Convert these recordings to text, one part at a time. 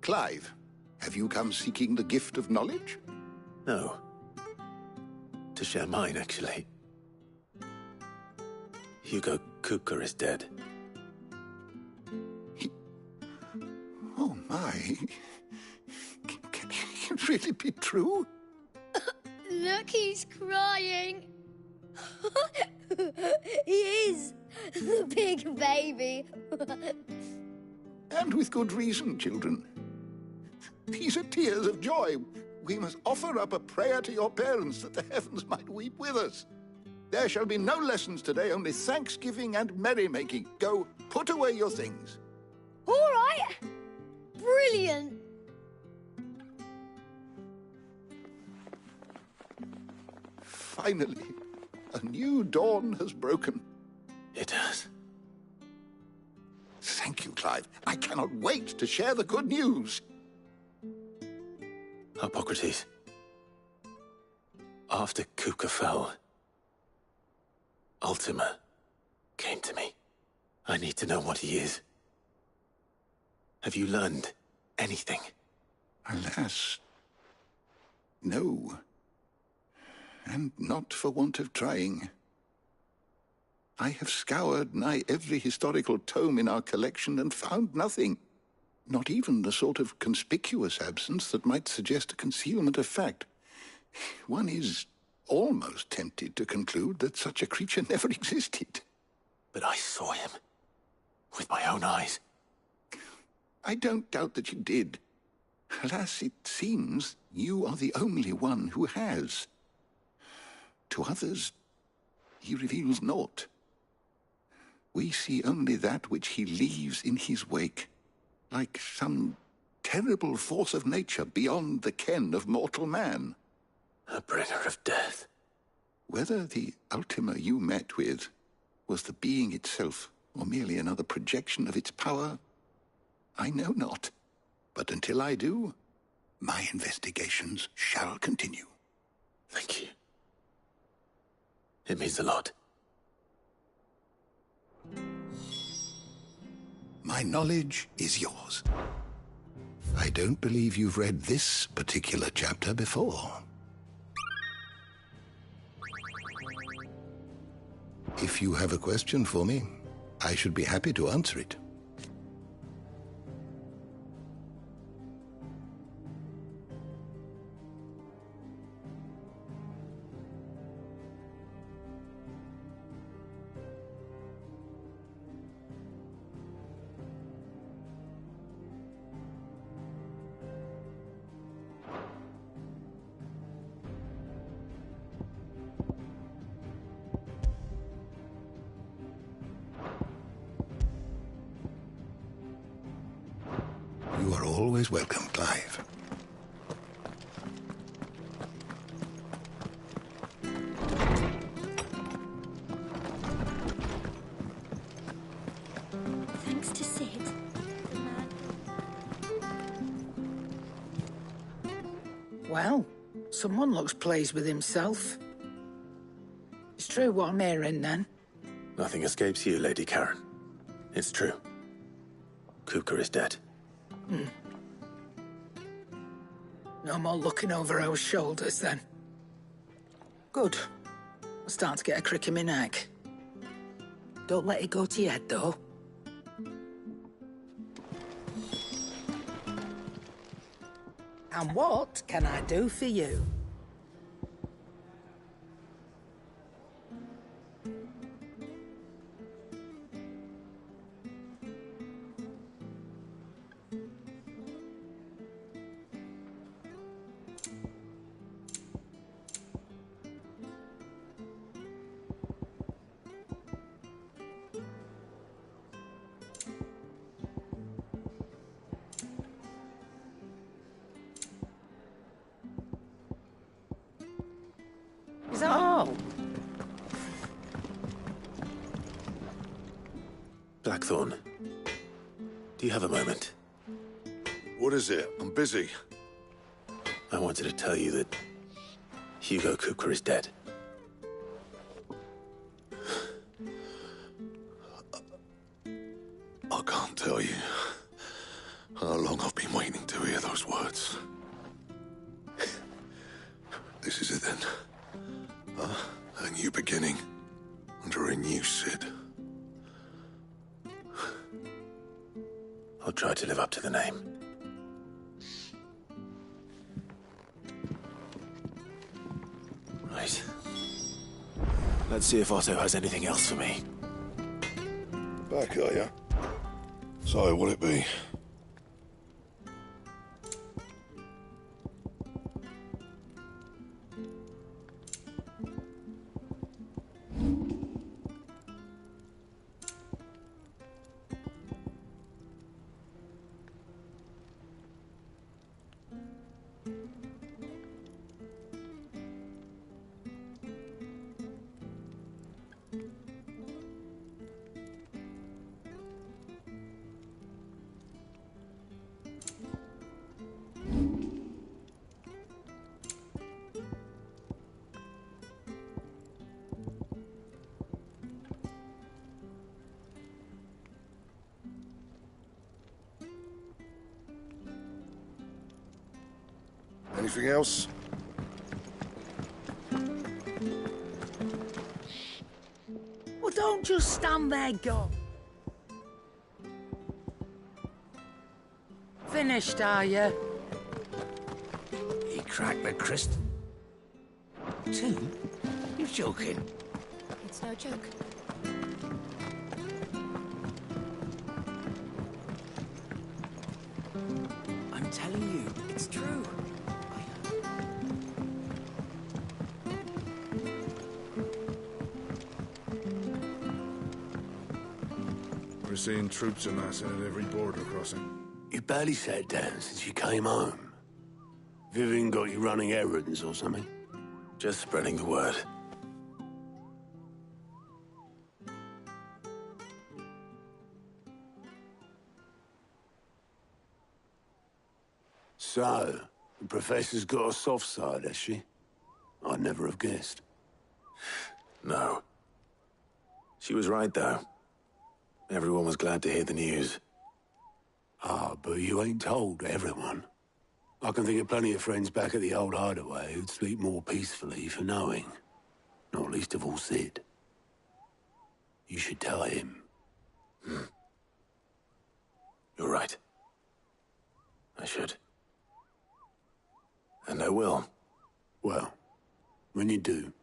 Clive, have you come seeking the gift of knowledge? No. To share mine, actually. Hugo Kupka is dead. Oh my. Can it really be true? Look, he's crying. He is. The big baby. And with good reason, children. These are tears of joy. We must offer up a prayer to your parents that the heavens might weep with us. There shall be no lessons today, only thanksgiving and merrymaking. Go, put away your things. All right. Brilliant. Finally, a new dawn has broken. It has. Thank you, Clive. I cannot wait to share the good news. Hippocrates. After Kupka fell, Ultima came to me. I need to know what he is. Have you learned anything? Alas, no. And not for want of trying. I have scoured nigh every historical tome in our collection and found nothing. Not even the sort of conspicuous absence that might suggest a concealment of fact. One is almost tempted to conclude that such a creature never existed. But I saw him. With my own eyes. I don't doubt that you did. Alas, it seems you are the only one who has. To others, he reveals naught. We see only that which he leaves in his wake, like some terrible force of nature beyond the ken of mortal man. A bringer of death. Whether the Ultima you met with was the being itself, or merely another projection of its power, I know not. But until I do, my investigations shall continue. Thank you. It means a lot. My knowledge is yours. I don't believe you've read this particular chapter before. If you have a question for me, I should be happy to answer it. You are always welcome, Clive. Thanks to Sid, the man. Well, someone looks pleased with himself. It's true what I'm hearing, then. Nothing escapes you, Lady Karen. It's true. Kupka is dead. No more looking over our shoulders, then. Good. I'm starting to get a crick in my neck. Don't let it go to your head, though. And what can I do for you? Is that all? Blackthorn, do you have a moment? What is it? I'm busy. I wanted to tell you that Hugo Kupka is dead. I can't tell you how long I've been waiting to hear those words. This is it then. A new beginning. Under a new Cid. I'll try to live up to the name. Right. Let's see if Otto has anything else for me. Back, are ya? So, what'll it be? Anything else? Well, don't just stand there, go. Finished, are you? He cracked the crystal. 2? You're joking. It's no joke. I'm telling you, it's true. We're seeing troops amassing at every border crossing. You barely sat down since you came home. Vivian got you running errands or something? Just spreading the word. So, the Professor's got a soft side, has she? I'd never have guessed. No. She was right, though. Everyone was glad to hear the news. Ah, but you ain't told everyone. I can think of plenty of friends back at the old hideaway who'd sleep more peacefully for knowing. Not least of all Cid. You should tell him. You're right. I should. And I will. Well, when you do,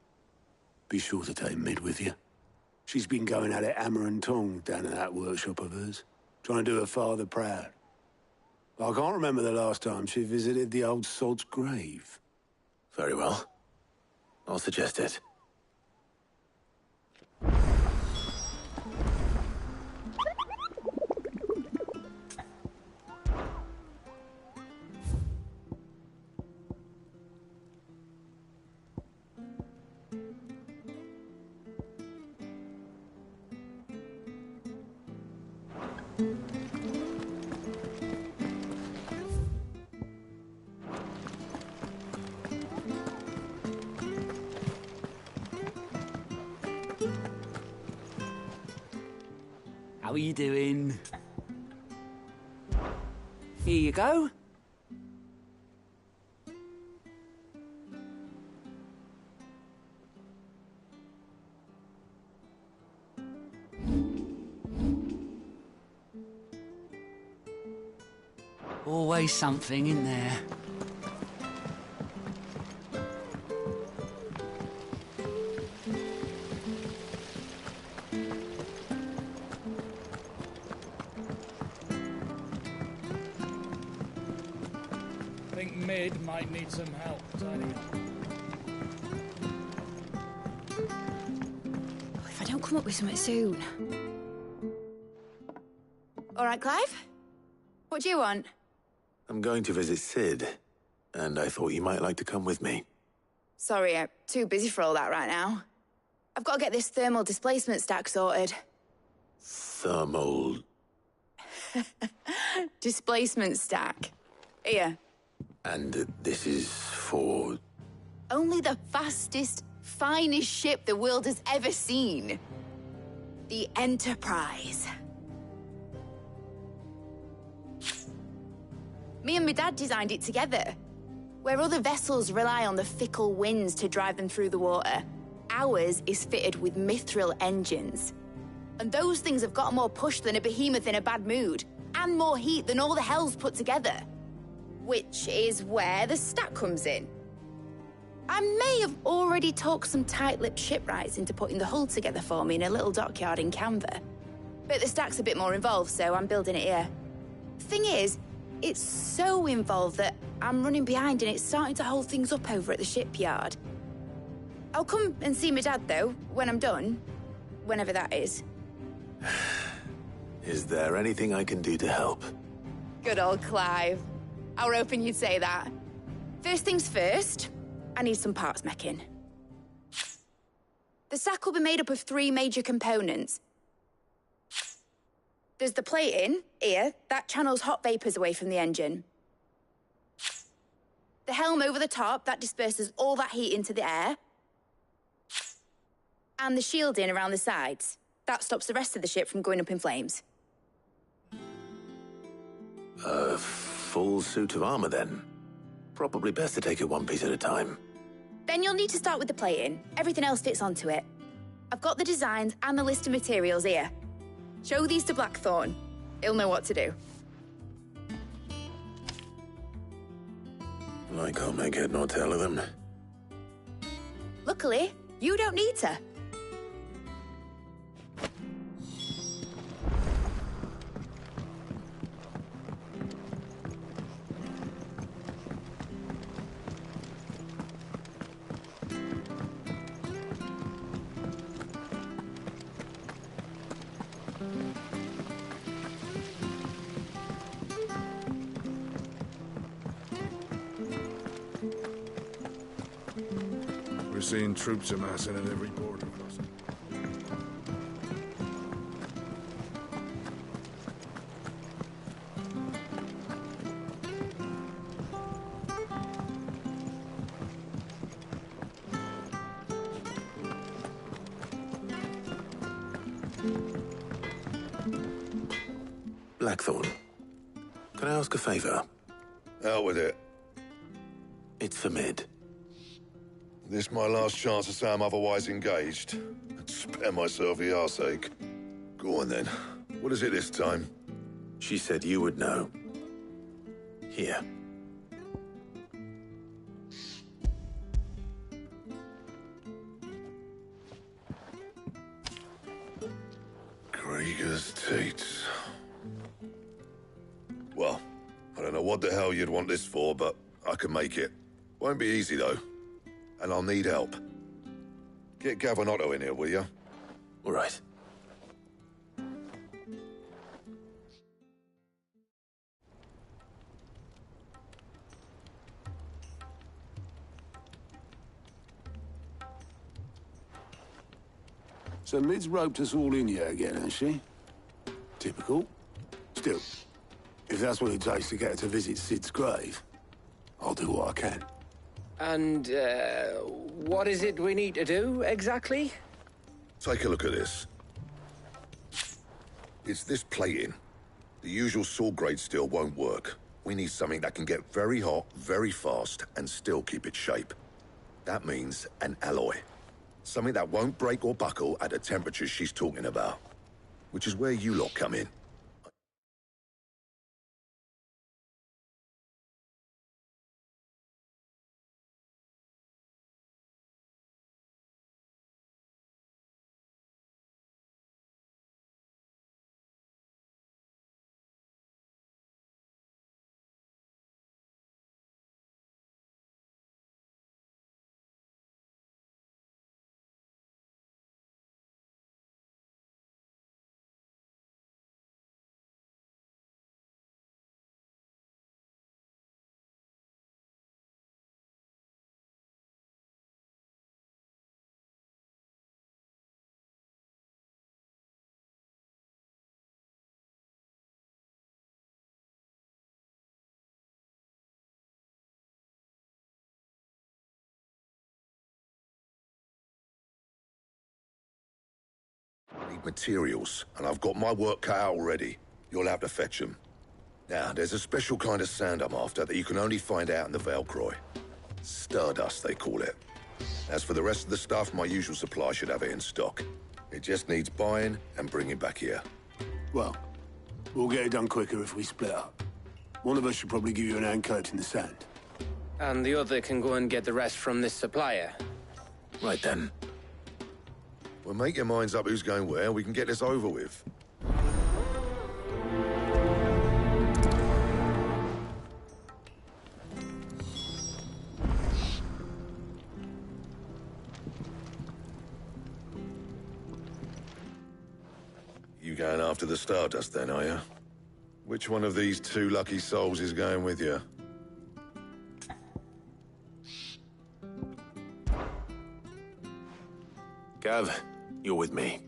be sure to take Mid with you. She's been going at it hammer and tongs down in that workshop of hers, trying to do her father proud. I can't remember the last time she visited the old sod's grave. Very well. I'll suggest it. How are you doing? Here you go. Always something in there. I think Mid might need some help tidying up. Oh, if I don't come up with something soon. All right, Clive? What do you want? I'm going to visit Cid, and I thought you might like to come with me. Sorry, I'm too busy for all that right now. I've got to get this thermal displacement stack sorted. Thermal... Displacement stack. Here. And this is for... Only the fastest, finest ship the world has ever seen. The Enterprise. Me and my dad designed it together. Where other vessels rely on the fickle winds to drive them through the water, ours is fitted with mithril engines. And those things have got more push than a behemoth in a bad mood, and more heat than all the hells put together. Which is where the stack comes in. I may have already talked some tight-lipped shipwrights into putting the hull together for me in a little dockyard in Canva. But the stack's a bit more involved, so I'm building it here. Thing is, it's so involved that I'm running behind and it's starting to hold things up over at the shipyard. I'll come and see my dad, though, when I'm done. Whenever that is. Is there anything I can do to help? Good old Clive. I were hoping you'd say that. First things first, I need some parts meching. The sack will be made up of 3 major components. There's the plating, here, that channels hot vapors away from the engine. The helm over the top, that disperses all that heat into the air. And the shielding around the sides. That stops the rest of the ship from going up in flames. A full suit of armor, then? Probably best to take it one piece at a time. Then you'll need to start with the plating. Everything else fits onto it. I've got the designs and the list of materials here. Show these to Blackthorn. He'll know what to do. I can't make head nor tail of them. Luckily, you don't need to. We're seeing troops amassing at every border crossing. Blackthorn, can I ask a favor? Out with it. It's for Mid. This my last chance to say I'm otherwise engaged. Spare myself the arseache. Go on then. What is it this time? She said you would know. Here. Krieger's Teats. Well, I don't know what the hell you'd want this for, but I can make it. Won't be easy, though. And I'll need help. Get Gavin-Otto in here, will you? All right. So Mid's roped us all in here again, has she? Typical. Still, if that's what it takes to get her to visit Sid's grave, I'll do what I can. And, what is it we need to do, exactly? Take a look at this. It's this plating. The usual saw-grade steel won't work. We need something that can get very hot, very fast, and still keep its shape. That means an alloy. Something that won't break or buckle at the temperatures she's talking about. Which is where you lot come in. Need materials, and I've got my work cut out already. You'll have to fetch them. Now, there's a special kind of sand I'm after that you can only find out in the Velcroy. Stardust, they call it. As for the rest of the stuff, my usual supply should have it in stock. It just needs buying and bringing back here. Well, we'll get it done quicker if we split up. One of us should probably give you an hand coat in the sand. And the other can go and get the rest from this supplier. Right then. Well, make your minds up who's going where, we can get this over with. You going after the Stardust then, are you? Which one of these two lucky souls is going with you? Gav, you're with me.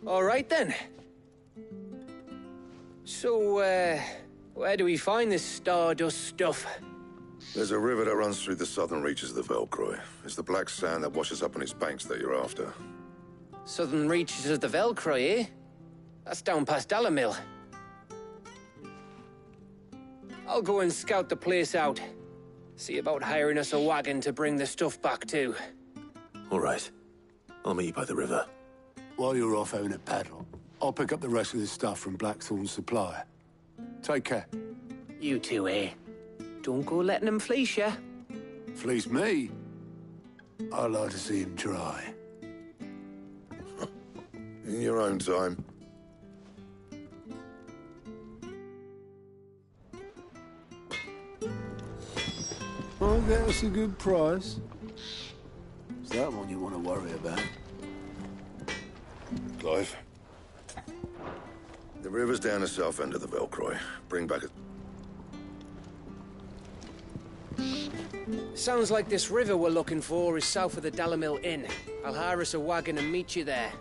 All right, then. So, where do we find this Stardust stuff? There's a river that runs through the southern reaches of the Velcroy. It's the black sand that washes up on its banks that you're after. Southern reaches of the Velcroy, eh? That's down past Dalamil. I'll go and scout the place out. See about hiring us a wagon to bring the stuff back to. All right. I'll meet you by the river. While you're off having a paddle, I'll pick up the rest of the stuff from Blackthorn's supplier. Take care. You two, eh? Don't go letting him fleece ya. Fleece me? I'd like to see him try. In your own time. I'll get us a good price. Is that one you want to worry about? Clive. The river's down the south end of the Velcroy. Bring back a... Sounds like this river we're looking for is south of the Dalamil Inn. I'll hire us a wagon and meet you there.